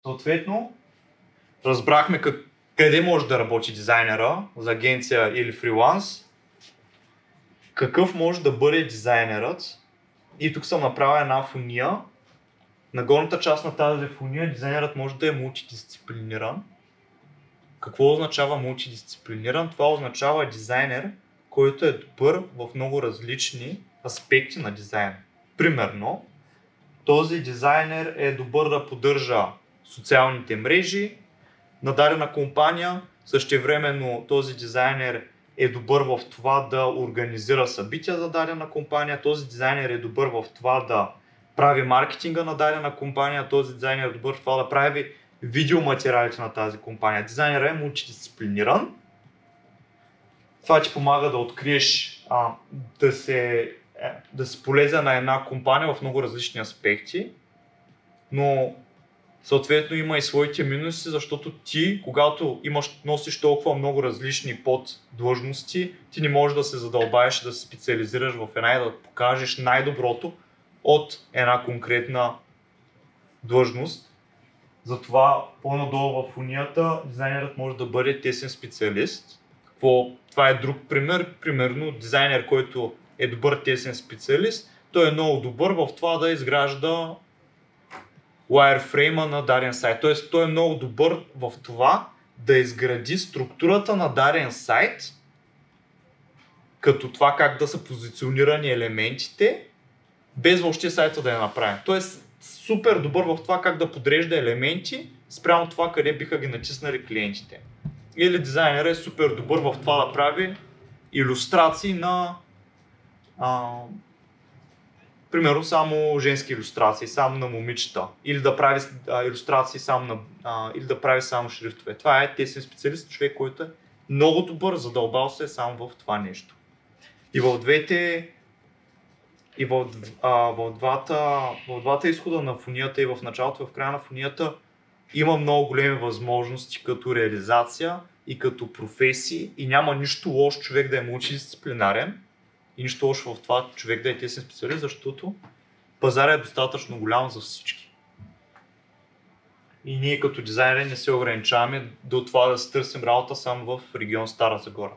Съответно, разбрахме къде може да работи дизайнера, за агенция или фриланс, какъв може да бъде дизайнерът. И тук съм направил една фуния. На горната част на тази фуния дизайнерът може да е мултидисциплиниран. Какво означава мултидисциплиниран? Това означава дизайнер, който е добър в много различни аспекти на дизайн. Примерно, този дизайнер е добър да поддържа социалните мрежи на дадена компания, същевременно този дизайнер е добър в това да организира събития за дадена компания, този дизайнер е добър в това да прави маркетинга на дадена компания, този дизайнер е добър в това да прави видеоматериалите на тази компания. Дизайнерът е мултидисциплиниран. Това ти помага да откриеш, да си полезен на една компания в много различни аспекти, но съответно има и своите минуси, защото ти, когато носиш толкова много различни поддлъжности, ти не можеш да се задълбаеш, да се специализираш в една и да покажеш най-доброто от една конкретна длъжност. Затова по-надолу в фунията дизайнерът може да бъде тесен специалист. Това е друг пример. Примерно дизайнер, който е добър тесен специалист, той е много добър в това да изгражда wireframe на даден сайт. Тоест той е много добър в това да изгради структурата на даден сайт, като това как да са позиционирани елементите, без въобще сайта да я направи. Той е супер добър в това как да подрежда елементи спрямо това къде биха ги натиснали клиентите. Или дизайнерът е супер добър в това да прави илюстрации на примерно само женски илюстрации, само на момичета, или да прави илюстрации или да прави само шрифтове. Това е тесен специалист, човек, който е много добър, задълбал се само в това нещо. И в двата изхода на фунията и в началото и в края на фунията има много големи възможности като реализация и като професии и няма нищо лошо човек да е мултидисциплинарен и нищо лошо в това човек да е тесен специалист, защото пазарът е достатъчно голям за всички. И ние като дизайнери не се ограничаваме до това да си търсим работа само в регион Стара Загора.